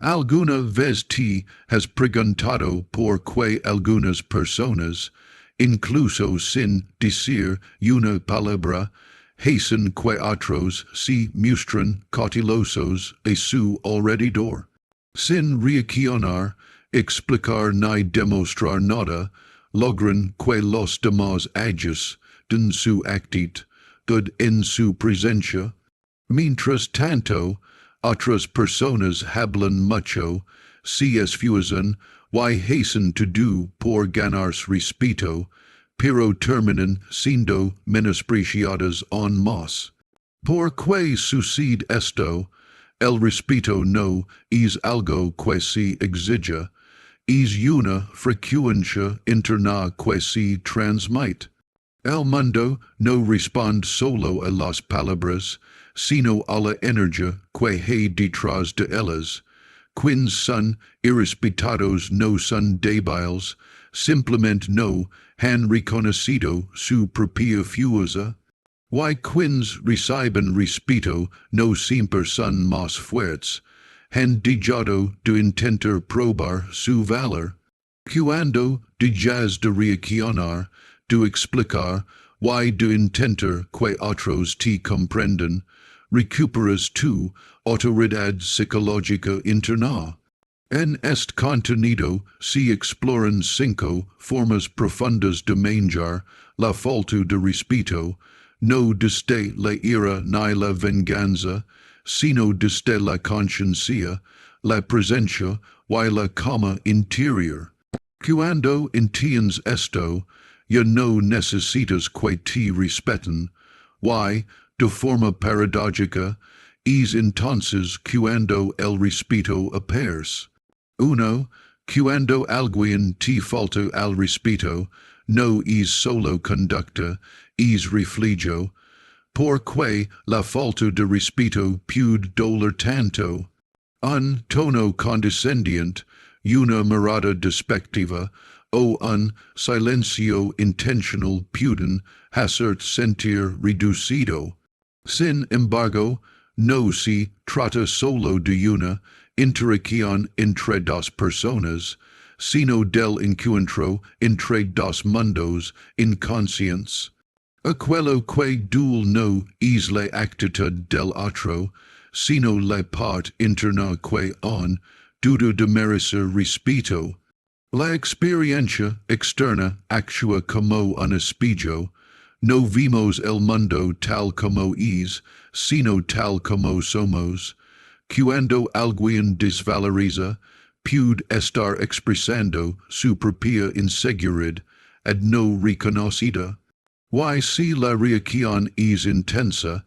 Alguna vez te has preguntado por qué algunas personas, incluso sin decir una palabra, hacen que otros se muestran cautelosos a su alrededor. Sin reaccionar, explicar ni demostrar nada, logran que los demás ellos den su actitud en su presencia. Mientras tanto, otras personas hablan mucho, se esfuerzan y hacen todo por ganarse respeto, pero terminan siendo menospreciadas aún más. ¿Por qué sucede esto? El respeto no es algo que se exige, es una frecuencia interna que se transmite. El mundo no responde solo a las palabras, sino a la energía que hay detrás de ellas. Quienes son irrespetados no son débiles, simplemente no han reconocido su propia fuerza. Y quienes reciben respeto no siempre son más fuertes, han dejado de intentar probar su valor. Cuando dejas de reaccionar, de explicar y de intentar que otros te comprendan, recuperas tu autoridad psicológica interna. En este contenido se exploran 5 formas profundas de manejar la falta de respeto, no desde la ira ni la venganza, sino desde la conciencia, la presencia y la calma interior. Cuando entiendes esto, ya no necesitas que te respeten, y, de forma paradójica, es entonces cuando el respeto aparece. 1. Cuando alguien te falta al respeto, no es solo conducta, es reflejo, porque la falta de respeto puede doler tanto. Un tono condescendiente, una mirada despectiva, o un silencio intencional pueden hacerte sentir reducido. Sin embargo, no se trata solo de una interacción entre dos personas, sino del encuentro entre dos mundos inconscientes. Aquello que duele no es la actitud del otro, sino la parte interna que aún duda de merecer respeto. La experiencia externa actúa como un espejo. No vemos el mundo tal como es, sino tal como somos. Cuando alguien desvaloriza, puede estar expresando su propia inseguridad, no reconocida. Y si la reacción es intensa,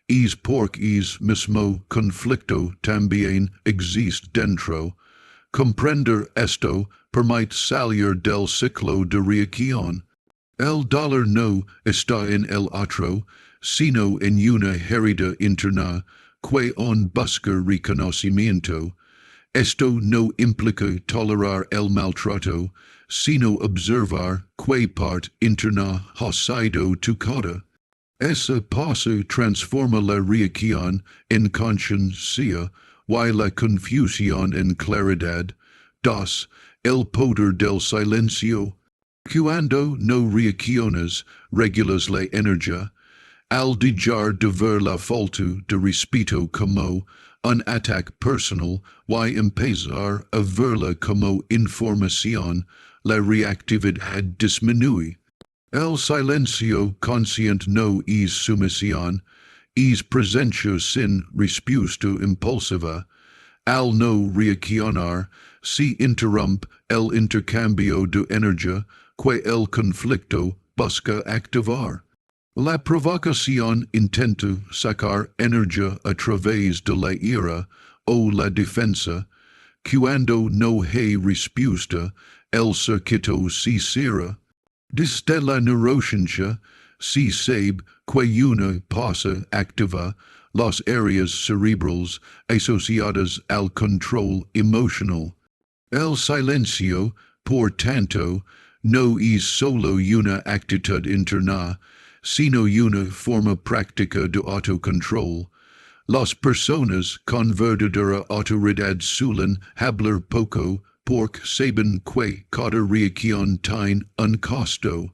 es porque es mismo conflicto también existe dentro. Comprender esto permite salir del ciclo de reacción. El dolor no está en el otro, sino en una herida interna que aún busca reconocimiento. Esto no implica tolerar el maltrato, sino observar que parte interna ha sido tocada. Ese paso transforma la reacción en conciencia y la confusión en claridad. 2. El poder del silencio. Cuando no reaccionas, regulas la energía. Al dejar de ver la falta de respeto como un ataque personal y empezar a verla como información, la reactividad disminuye. El silencio consciente no es sumisión, es presencia sin respuesta impulsiva. Al no reaccionar, se interrumpe el intercambio de energía que el conflicto busca activar. La provocación intenta sacar energía a través de la ira o la defensa. Cuando no hay respuesta, el circuito se cierra. Desde la neurociencia, se sabe que una pasa activa las áreas cerebrales asociadas al control emocional. El silencio, por tanto, no es solo una actitud interna, sino una forma práctica de autocontrol. Las personas con verdadera autoridad suelen hablar poco, porque saben que cada reacción tiene un costo.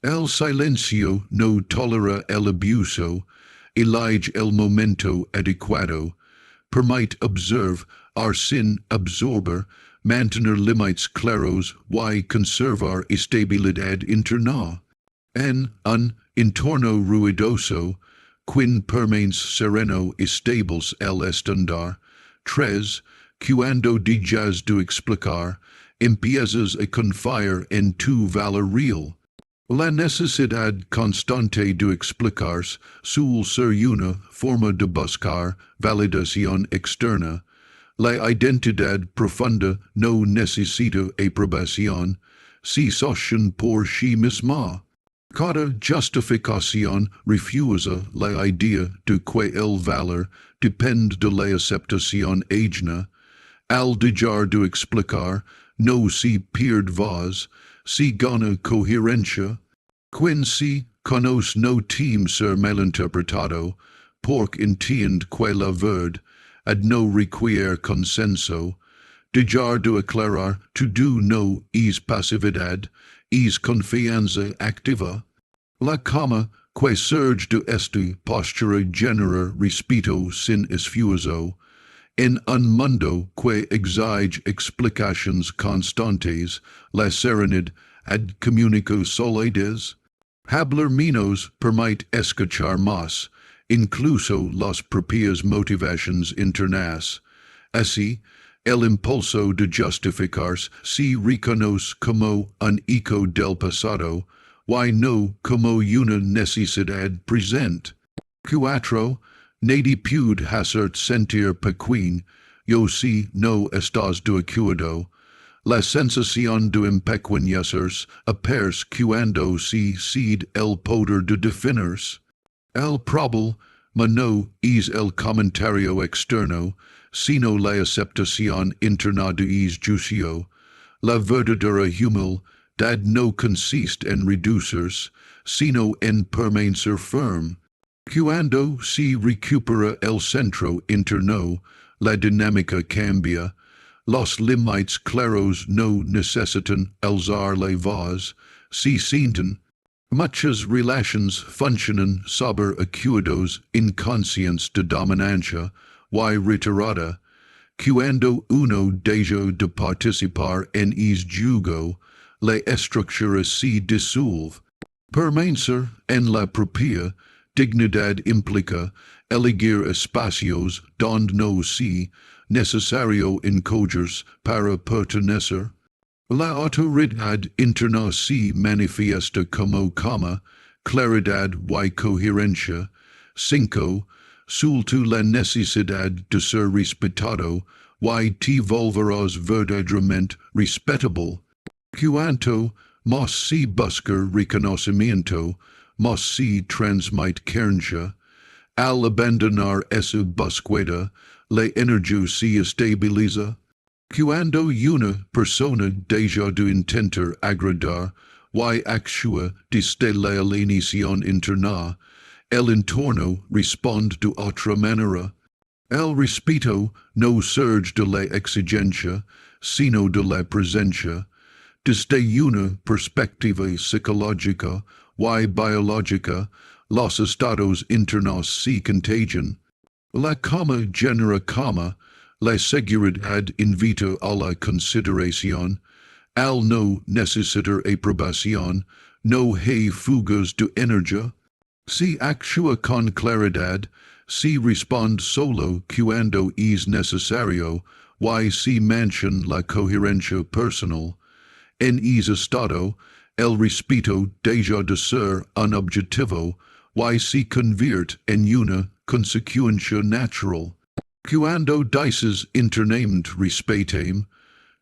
El silencio no tolera el abuso, elige el momento adecuado, permite observar sin absorber, mantener límites claros y conservar estabilidad interna. En un entorno ruidoso, quien permanes sereno y stables el estándar. 3. Cuando dejas de explicar, empiezas a confiar en tu valor real. La necesidad constante de explicarse suele ser una forma de buscar validación externa. La identidad profunda no necesita aprobación, si sostiene por sí misma. Cada justificación refusa la idea de que el valor depende de la aceptación ajena. Al dejar de explicar, no se pierde voz, se gana coherencia. Quien se conoce no teme ser malinterpretado, porque entiende que la verdad no requiere consenso. Dejar de aclarar todo no es pasividad, es confianza activa. La cama que surge de esta postura genera respeto sin esfuerzo. En un mundo que exige explicaciones constantes, la serenidad comunica solidez. Hablar menos permite escuchar más, incluso las propias motivaciones internas. Así, el impulso de justificarse se reconoce como un eco del pasado, y no como una necesidad presente. 4. Nadie puede hacer sentir pequeño, yo si no estás de acuerdo. La sensación de empequeñecerse aparece cuando se cede el poder de definirse. El problema no es el comentario externo, sino la aceptación interna de es juicio. La verdadera humildad no consiste en reducirse, sino en permanecer firme. Cuando se recupera el centro interno, la dinámica cambia. Los límites claros no necesitan alzar la voz, se sienten. Muchas relaciones funcionan sobre acuerdos inconscientes de dominancia y reiterada. Cuando uno deja de participar en es juego, la estructura se disuelve. Permanecer en la propia dignidad implica elegir espacios donde no se necesario encogerse para pertenecer. La autoridad interna se manifiesta como claridad y coherencia. 5. Suelta la necesidad de ser respetado y te volverás verdaderamente respetable. Cuanto más se busca reconocimiento, más se transmite creencia. Al abandonar esa búsqueda, la energía se estabiliza. Cuando una persona deja de intentar agradar y actúa desde la alineación interna, el entorno responde de otra manera. El respeto no surge de la exigencia, sino de la presencia. Desde una perspectiva psicológica y biológica, los estados internos se contagian. La cama genera cama, la seguridad invita a la consideración, al no necesitar aprobación, no hay fugas de energía. Se actúa con claridad, se responde solo cuando es necesario, y se mantiene la coherencia personal. En ese estado, el respeto deja de ser un objetivo, y se convierte en una consecuencia natural. Cuando dices internamente respetem,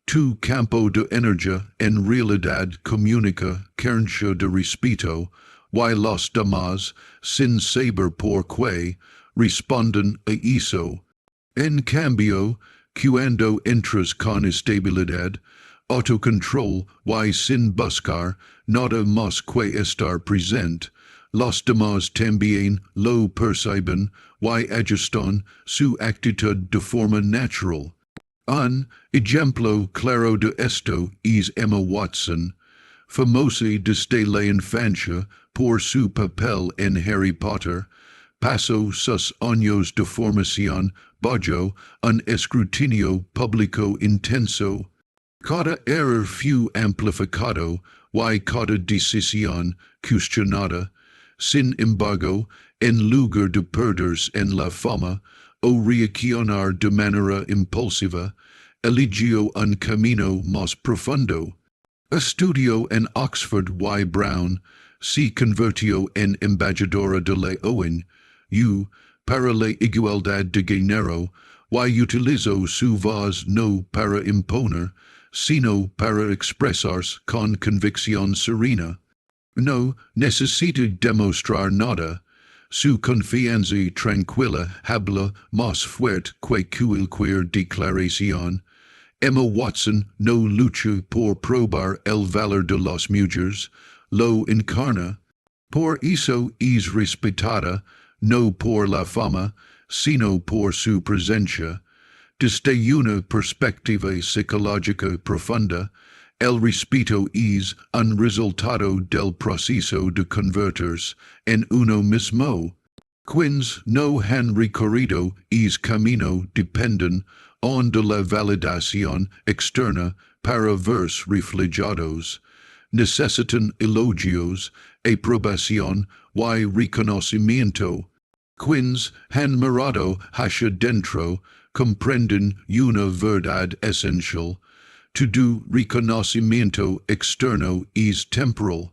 tu campo de energía en realidad comunica creencia de respeto, y los demás, sin saber por qué, responden a eso. En cambio, cuando entras con estabilidad, autocontrol y sin buscar nada más que estar presente, los demás también lo perciben, y ajustan su actitud de forma natural. Un ejemplo claro de esto es Emma Watson, famosa desde la infancia por su papel en Harry Potter. Pasó sus años de formación bajo un escrutinio público intenso. Cada error fue amplificado y cada decisión cuestionada. Sin embargo, en lugar de perderse en la fama o reaccionar de manera impulsiva, eligió un camino más profundo. Estudió en Oxford y Brown, se convirtió en embajadora de la ONU para la igualdad de género y utilizó su voz no para imponer, sino para expresarse con convicción serena. No necesita demostrar nada. Su confianza tranquila habla más fuerte que cualquier declaración. Emma Watson no lucha por probar el valor de las mujeres, lo encarna. Por eso es respetada, no por la fama, sino por su presencia. Desde una perspectiva psicológica profunda, el respeto es un resultado del proceso de convertirse en uno mismo. Quienes no han recorrido ese camino dependen aún de la validación externa para verse reflejados. Necesitan elogios, aprobación y reconocimiento. Quienes han mirado hacia dentro comprenden una verdad esencial. Todo reconocimiento externo es temporal.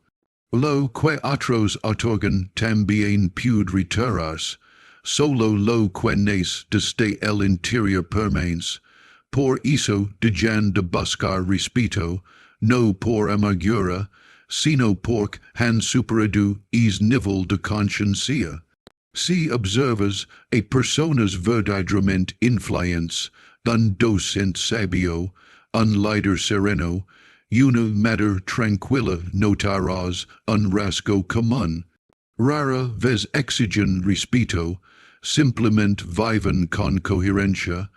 Lo que otros otorgan también puede retirarse. Solo lo que nace desde el interior permanece. Por eso dejan de buscar respeto, no por amargura, sino porque han superado ese nivel de conciencia. Si observas a personas verdaderamente influentes, un docente sabio, un líder sereno, una madre tranquila, notarás un rasgo común. Rara vez exigen respeto, simplemente viven con coherencia,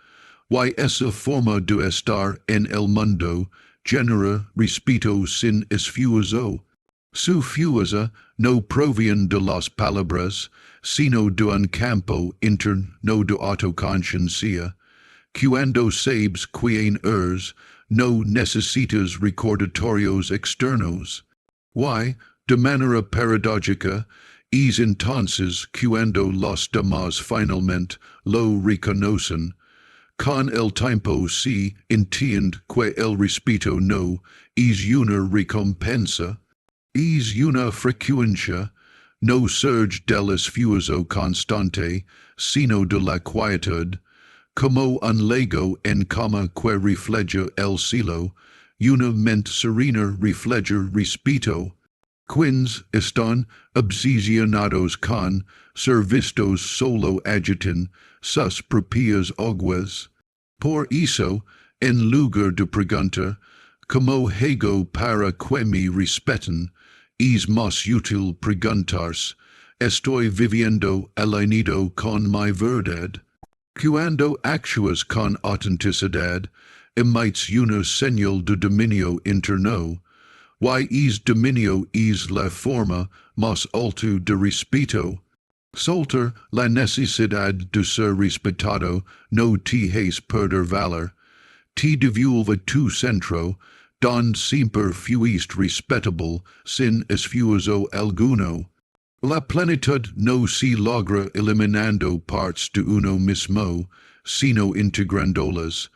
y esa forma de estar en el mundo genera respeto sin esfuerzo. Su fuerza no proviene de las palabras, sino de un campo interno de autoconciencia. Cuando sabes quién eres, no necesitas recordatorios externos. Y, de manera paradójica, es entonces cuando los demás finalmente lo reconocen. Con el tiempo se entiende que el respeto no es una recompensa, es una frecuencia, no surge del esfuerzo constante, sino de la quietud, como un lago en calma que refleja el cielo, una mente serena refleja respeto. Quienes están obsesionados con ser vistos solo agitan sus propias aguas. Por eso, en lugar de preguntar, ¿cómo hago para que me respeten?, es más útil preguntarse, ¿estoy viviendo alineado con mi verdad? Cuando actúas con autenticidad, emites una señal de dominio interno, y es dominio es la forma más alta de respeto. Soltar la necesidad de ser respetado no te hace perder valor, te devuelve tu centro, donde siempre fuiste respetable sin esfuerzo alguno. La plenitud no se logra eliminando partes de uno mismo, sino integrándolas.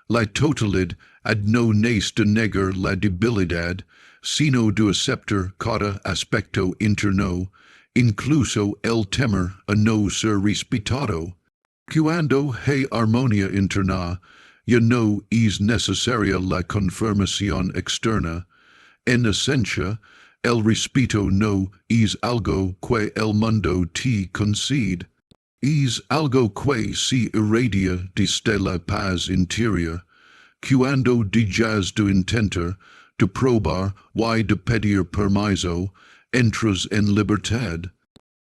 La totalidad no nace de negar la debilidad, sino de aceptar cada aspecto interno, incluso el temor a no ser respetado. Cuando hay armonía interna, ya no es necesaria la confirmación externa. En esencia, el respeto no es algo que el mundo te concede. Es algo que se irradia desde la paz interior. Cuando dejas de intentar, de probar y de pedir permiso, entras en libertad.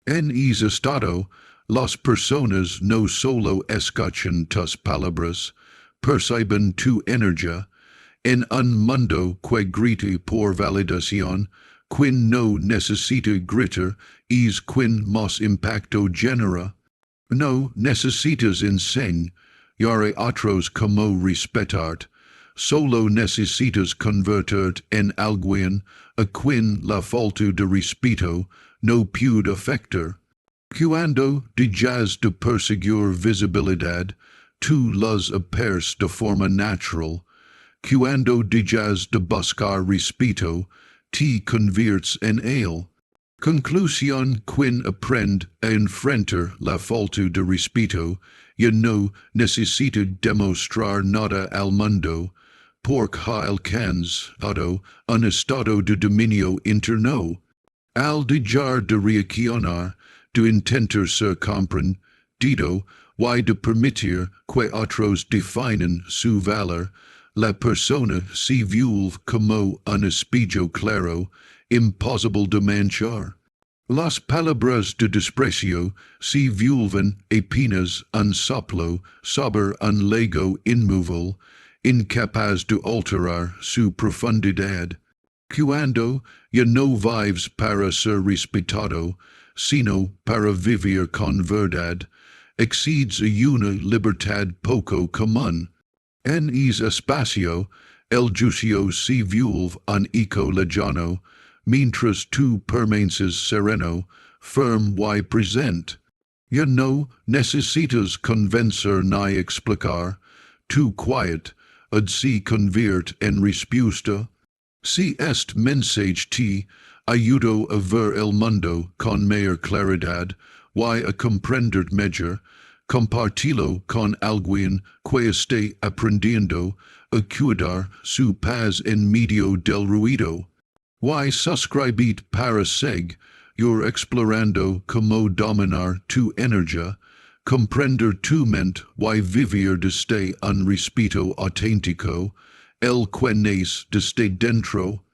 En ese estado, las personas no solo escuchan tus palabras, perciben tu energía, en un mundo que grita por validación, quien no necesita gritar, es quien más impacto genera. No necesitas enseñar a otros como respetarte, solo necesitas convertirte en alguien a quien la falta de respeto no puede afectar. Cuando dejas de perseguir visibilidad, tú las apers de forma natural. Cuando dejas de buscar respeto, te conviertes en él. Conclusión: quien aprende a enfrentar la falta de respeto, ya no necesita demostrar nada al mundo, porque ha alcanzado un estado de dominio interno. Al dejar de reaccionar, de intentar ser comprendido, y de permitir que otros definen su valor, la persona se vuelve como un espejo claro, imposible de manchar. Las palabras de desprecio se vuelven apenas un soplo sobre un lego inmóvil, incapaz de alterar su profundidad. Cuando ya no vives para ser respetado, sino para vivir con verdad, excedes a una libertad poco común. En ese espacio, el juicio se vuelve un eco lejano, mientras tú permaneces sereno, firme y presente. Ya no necesitas convencer ni explicar, tu quiet se convierte en respuesta. Si este mensaje te ayudó a ver el mundo con mayor claridad y a comprender mejor, compartilo con alguien que esté aprendiendo a cuidar su paz en medio del ruido. Y suscribite para seguir explorando cómo dominar tu energía, comprender tu mente y vivir desde un respeto auténtico, el que nace desde dentro.